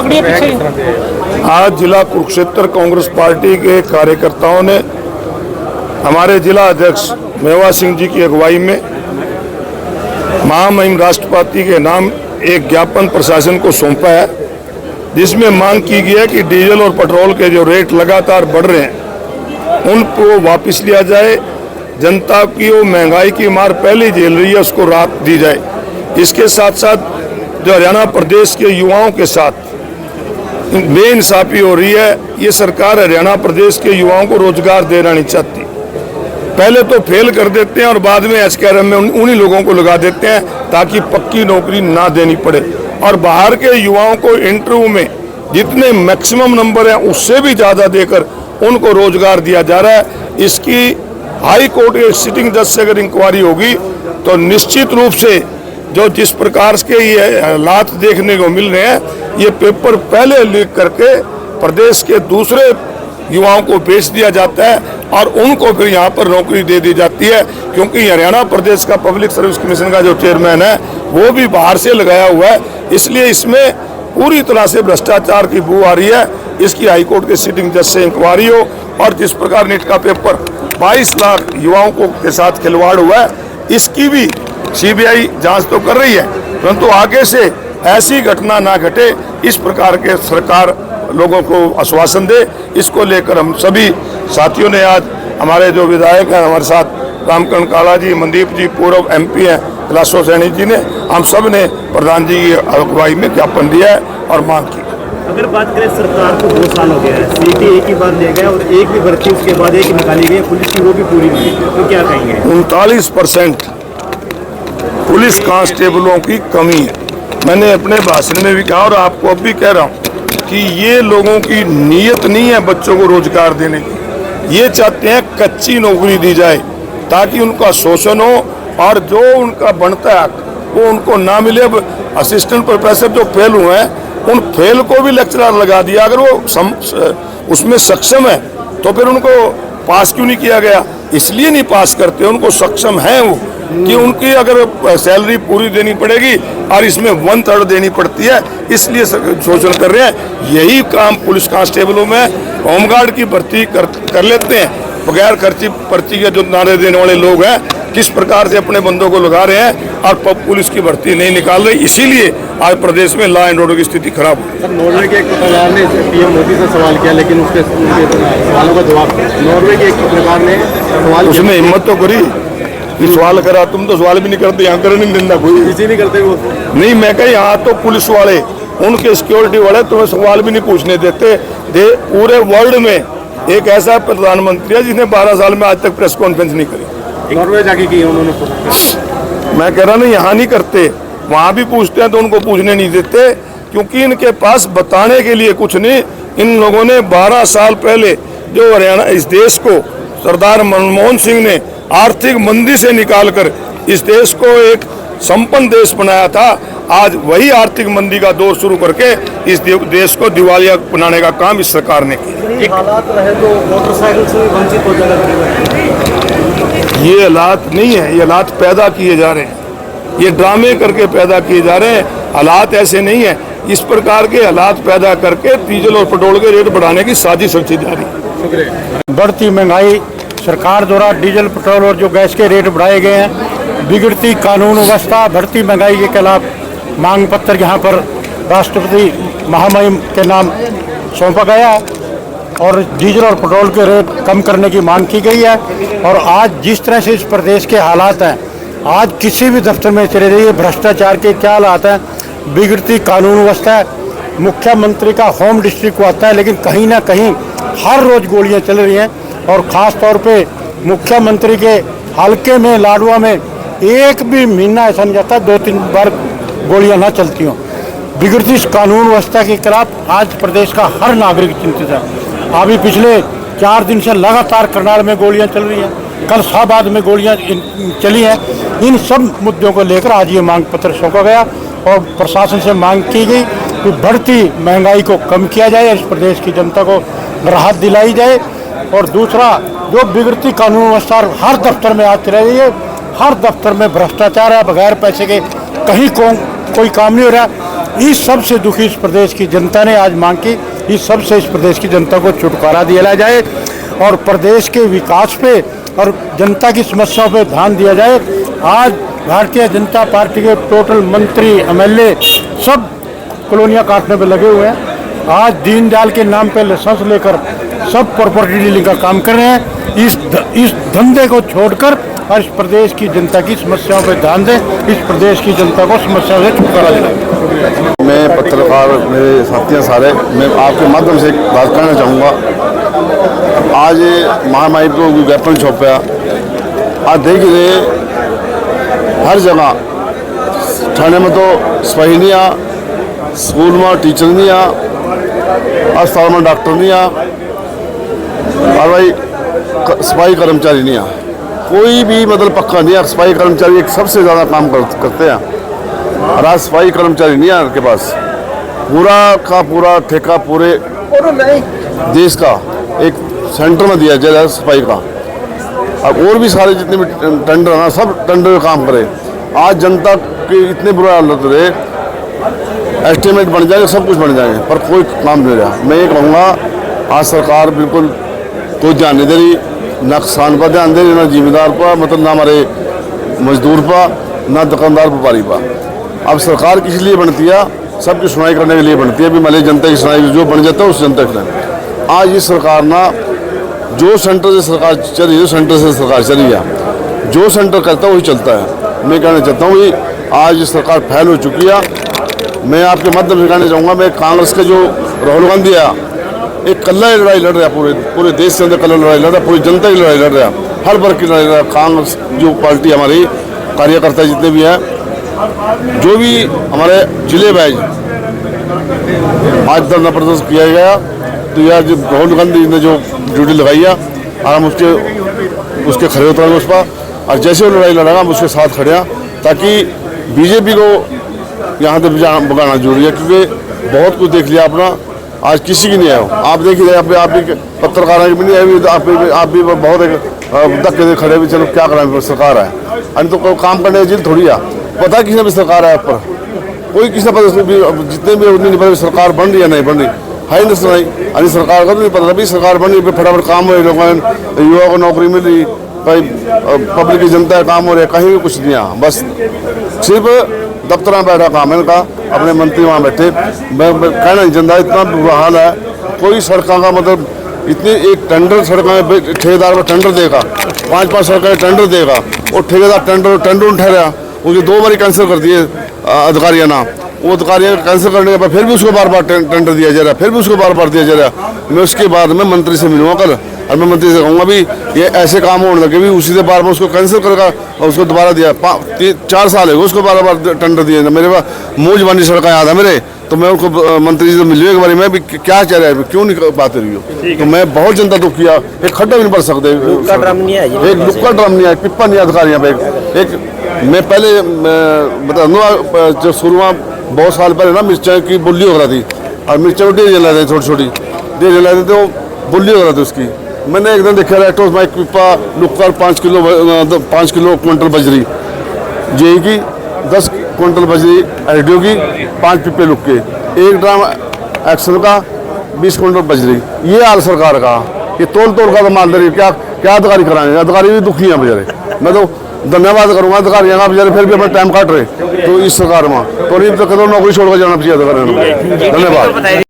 पकड़ी है पीछे। आज जिला कुरुक्षेत्र कांग्रेस पार्टी के कार्यकर्ताओं ने हमारे जिला अध्यक्ष मेवा सिंह जी की अगुवाई में महामहिम राष्ट्रपति के नाम एक ज्ञापन प्रशासन को सौंपा है, जिसमें मांग की गई है कि डीजल और पेट्रोल के जो रेट लगातार बढ़ रहे हैं उनको वापस लिया जाए। जनता की वो महंगाई की मार पहले झेल रही है, उसको राहत दी जाए। इसके साथ साथ जो हरियाणा प्रदेश के युवाओं के साथ बेइंसाफी हो रही है, ये सरकार हरियाणा प्रदेश के युवाओं को रोजगार देना नहीं चाहती। पहले तो फेल कर देते हैं और बाद में एचकेआरएम में उन्हीं लोगों को लगा देते हैं ताकि पक्की नौकरी ना देनी पड़े। और बाहर के युवाओं को इंटरव्यू में जितने मैक्सिमम नंबर हैं उससे भी ज़्यादा देकर उनको रोजगार दिया जा रहा है। इसकी हाई कोर्ट के सिटिंग जज से अगर इंक्वायरी होगी तो निश्चित रूप से जो जिस प्रकार के ये हालात देखने को मिल रहे हैं, ये पेपर पहले लीक करके प्रदेश के दूसरे युवाओं को बेच दिया जाता है और उनको फिर यहाँ पर नौकरी दे दी जाती है, क्योंकि हरियाणा प्रदेश का पब्लिक सर्विस कमीशन का जो चेयरमैन है वो भी बाहर से लगाया हुआ है। इसलिए इसमें पूरी तरह से भ्रष्टाचार की बू आ रही है। इसकी हाईकोर्ट के सिटिंग जज से इंक्वायरी हो और जिस प्रकार नीट का पेपर 22 लाख युवाओं को के साथ खिलवाड़ हुआ है, इसकी भी सीबीआई जांच तो कर रही है, परंतु आगे से ऐसी घटना ना घटे इस प्रकार के सरकार लोगों को आश्वासन दे। इसको लेकर हम सभी साथियों ने आज हमारे जो विधायक हैं हमारे साथ रामकरण काला जी, मनदीप जी, पूर्व एमपी हैं कैलाशो सैनी जी ने, हम सब ने प्रधान जी की अगुवाई में ज्ञापन दिया है और मांग की। अगर बात करें सरकार को 2 साल हो गया है, सीटी एक ही बार ले गया और एक भी भर्ती उसके बाद एक निकाली गई, पुलिस की वो भी पूरी नहीं, तो क्या कहेंगे? 39% पुलिस कांस्टेबलों की कमी है। मैंने अपने भाषण में भी कहा और आपको अब भी कह रहा हूँ कि ये लोगों की नीयत नहीं है बच्चों को रोजगार देने की। ये चाहते हैं कच्ची नौकरी दी जाए ताकि उनका शोषण हो और जो उनका बनता है वो उनको ना मिले। अब असिस्टेंट प्रोफेसर जो फेल हुए हैं उन फेल को भी लेक्चरर लगा दिया। अगर वो उसमें सक्षम है तो फिर उनको पास क्यों नहीं किया गया? इसलिए नहीं पास करते, उनको सक्षम है वो कि उनकी अगर सैलरी पूरी देनी पड़ेगी और इसमें 1/3 देनी पड़ती है, इसलिए शोषण कर रहे हैं। यही काम पुलिस कांस्टेबलों में होमगार्ड की भर्ती कर लेते हैं बगैर खर्ची पर्ची के। जो नारे देने वाले लोग हैं किस प्रकार से अपने बंदों को लगा रहे हैं और पुलिस की भर्ती नहीं निकाल रहे, इसीलिए आज प्रदेश में लॉ एंड ऑर्डर की स्थिति खराब हुई। सर, नॉर्वे के एक पत्रकार ने पीएम मोदी से सवाल किया, लेकिन उसके सवालों का जवाब नॉर्वे के एक पत्रकार ने सवाल, उसने हिम्मत तो करी कि सवाल करा। तुम तो सवाल भी नहीं करते, यहाँ करने नहीं देना कोई, इसी नहीं करते वो नहीं। मैं कहीं यहाँ तो पुलिस वाले उनके सिक्योरिटी वाले तुम्हें सवाल भी नहीं पूछने देते। पूरे वर्ल्ड में एक ऐसा प्रधानमंत्री है जिसने 12 साल में आज तक प्रेस कॉन्फ्रेंस नहीं करी। नॉर्वे जाके की उन्होंने। मैं कह रहा ना यहाँ नहीं करते, वहाँ भी पूछते हैं तो उनको पूछने नहीं देते, क्योंकि इनके पास बताने के लिए कुछ नहीं। इन लोगों ने 12 साल पहले जो हरियाणा इस देश को सरदार मनमोहन सिंह ने आर्थिक मंदी से निकालकर इस देश को एक संपन्न देश बनाया था, आज वही आर्थिक मंदी का दौर शुरू करके इस देश को दिवालिया बनाने का काम इस सरकार ने किया। हालात रहे तो मोटरसाइकिल से वंचित हो जाएगा। ये हालात नहीं है, ये हालात पैदा किए जा रहे हैं, ये ड्रामे करके पैदा किए जा रहे हैं। हालात ऐसे नहीं है। इस प्रकार के हालात पैदा करके डीजल और पेट्रोल के रेट बढ़ाने की साजिश रची जा रही है। बढ़ती महंगाई, सरकार द्वारा डीजल पेट्रोल और जो गैस के रेट बढ़ाए गए हैं, बिगड़ती कानून व्यवस्था, बढ़ती महंगाई के खिलाफ मांग पत्र यहाँ पर राष्ट्रपति महामहिम के नाम सौंपा गया और डीजल और पेट्रोल के रेट कम करने की मांग की गई है। और आज जिस तरह से इस प्रदेश के हालात हैं, आज किसी भी दफ्तर में चले जाइए, भ्रष्टाचार के क्या हालात हैं, बिगड़ती कानून व्यवस्था है। मुख्यमंत्री का होम डिस्ट्रिक्ट को आता है, लेकिन कहीं ना कहीं हर रोज गोलियां चल रही हैं। और ख़ास तौर पे मुख्यमंत्री के हल्के में लाडवा में एक भी महीना ऐसा नहीं जाता 2-3 बार गोलियां ना चलती हों। बिगड़ती कानून व्यवस्था के खिलाफ आज प्रदेश का हर नागरिक चिंतित है। अभी पिछले 4 दिन से लगातार करनाल में गोलियां चल रही हैं, कल शाहबाद में गोलियां चली हैं। इन सब मुद्दों को लेकर आज ये मांग पत्र सौंपा गया और प्रशासन से मांग की गई कि बढ़ती महंगाई को कम किया जाए, इस प्रदेश की जनता को राहत दिलाई जाए। और दूसरा, जो बिगड़ती कानून व्यवस्था हर दफ्तर में आती रही है, हर दफ्तर में भ्रष्टाचार है, बगैर पैसे के कहीं कोई काम नहीं हो रहा। इस सबसे दुखी इस प्रदेश की जनता ने आज मांग की, इस सबसे इस प्रदेश की जनता को छुटकारा दिया जाए और प्रदेश के विकास पे और जनता की समस्याओं पे ध्यान दिया जाए। आज भारतीय जनता पार्टी के टोटल मंत्री एमएलए सब कॉलोनियाँ काटने पे लगे हुए हैं। आज दीनदयाल के नाम पे लाइसेंस लेकर सब प्रॉपर्टी डीलिंग का काम कर रहे हैं। इस धंधे को छोड़कर और इस प्रदेश की जनता की समस्याओं पर ध्यान दें, इस प्रदेश की जनता को समस्याओं से छुटकारा दिलाएं। मैं पत्रकार, मेरे साथियाँ सारे, मैं आपके माध्यम से एक बात कहना चाहूँगा। आज महामारी को ज्ञापन सौंपा, आज देख रहे हर जगह थाने में तो सफाई नहीं आ, स्कूल में टीचर नहीं आ, अस्पताल में डॉक्टर नहीं आ, और भाई सफाई कर्मचारी नहीं आ, कोई भी मतलब पक्का नहीं है। सफाई कर्मचारी एक सबसे ज़्यादा काम करते हैं और आज सफाई कर्मचारी नहीं है उनके पास। पूरा का पूरा ठेका पूरे देश का एक सेंटर में दिया जाए सफाई का, और भी सारे जितने भी टेंडर हैं ना, सब टेंडर में काम करे। आज जनता के इतने बुरा हालत रहे, एस्टिमेट बन जाएंगे, सब कुछ बन जाएंगे, पर कोई काम नहीं रहा। मैं ये कहूँगा आज सरकार बिल्कुल कोई ध्यान नहीं दे रही, ना किसान पर ध्यान दे रही, ना जिम्मेदार पर, मतलब ना हमारे मजदूर पर, ना दुकानदार व्यापारी पर। अब सरकार किस लिए बनती है? सबकी सुनाई करने के लिए बनती है। अभी मान जनता की सुनाई जो बन जाता है उस जनता के लिए। आज ये सरकार ना जो सेंटर से सरकार चल रही है, सेंटर से सरकार चली है, जो सेंटर करता है वही चलता है। मैं कहना चाहता हूँ कि आज ये सरकार फैल हो चुकी है। मैं आपके माध्यम से कहना चाहूँगा, मैं कांग्रेस के जो राहुल गांधी है, एक कल्ला ही लड़ाई लड़ रहा है, पूरे देश के अंदर कल्ला लड़ाई लड़ रहा है, पूरी जनता की लड़ाई लड़ रहा है, हर वर्ग की लड़ाई लड़ रहा है। कांग्रेस जो पार्टी हमारी कार्यकर्ता जितने भी हैं, जो भी हमारे जिले वाइज आज धरना प्रदर्शन किया गया, तो यह जो राहुल गांधी ने जो ड्यूटी लगाई है, और हम उसके खड़े उतरेंगे उस पर, और जैसे वो लड़ाई लड़ेगा हम उसके साथ खड़े हैं, ताकि बीजेपी को यहाँ तक भगाना जरूरी है। क्योंकि बहुत कुछ देख लिया अपना, आज किसी की नहीं आया। आप देख ही रहे, आप भी पत्रकारों की भी नहीं आई, आप भी बहुत धक्के दे खड़े भी, चलो क्या करें, सरकार है अरे तो कोई काम करने की जिल थोड़ी है। पता किसी ने भी सरकार है पर कोई किसी ने पता, जितने भी नहीं पता सरकार बन रही है नहीं बन रही है, नहीं सुनाई अरे सरकार का तो नहीं पता अभी सरकार बन रही है, फटाफट काम हो रही है, युवा को नौकरी मिल रही, भाई पब्लिक की जनता है काम हो रहा है, कहीं भी कुछ नहीं है। बस सिर्फ दफ्तर में बैठा काम है इनका, अपने मंत्री वहाँ बैठे। मैं कहना नहीं चाहता, इतना बुरा हाल है। कोई सड़कों का मतलब इतनी एक टेंडर सड़क में ठेकेदार को टेंडर देगा, 5-5 सड़कें टेंडर देगा, और ठेकेदार टेंडर उठा रहा, उसके 2 बार कैंसिल कर दिए अधिकारियों ना, वो अधिकारियों कैंसिल करने के बाद फिर भी उसको बार-बार टेंडर दिया जा रहा है, फिर भी उसको बार-बार दिया जा रहा है। मैं उसके बाद में मंत्री से मिलूँगा कल, और मैं मंत्री से कहूँगा भी ये ऐसे काम होने लगे भी, उसी से बार-बार उसको कैंसिल करके और उसको दोबारा दिया। 4 साल है उसको बार-बार टेंडर दिए। मेरे पास मुँह जबानी सड़कें याद है मेरे, तो मैं उनको मंत्री से मिलूँ एक बार, मैं भी क्या चाह रहा है, क्यों नहीं बात रही हो, तो मैं बहुत जनता दुख किया। एक खड्डा भी नहीं भर सकते, एक लुक्का ड्रम नहीं है, पिप्पा नहीं है अधिकारियों पे। एक मैं पहले बता दूँ, जो शुरू में बहुत साल पहले ना मिर्चा की बुल्ली हो रही थी, और मिर्चा को डेढ़ जलाते थे, छोटी डेढ़ जलाते थे, वो बुल्ली हो रही थी उसकी। मैंने एकदम देखा रेक्टोस में पिप्पा लुक्का 5 किलो क्विंटल बजरी, जेई की 10 क्विंटल बजरी, एडियो की 5 पिप्पे लुक्के, 1 ड्राम एक्सल का 20 क्विंटल बजरी। ये हाल सरकार का, ये तोल का तो माल दे रही, क्या अधिकारी कराएंगे? अधिकारी भी दुखी हैं बेचारे। मैं तो धन्यवाद करूँगा अधिकारियों का, बेचारे फिर भी अपना टाइम काट रहे तो इस सरकार में, तो नहीं तो कदम नौकरी छोड़कर जाना चाहिए अधिकारियों को। धन्यवाद।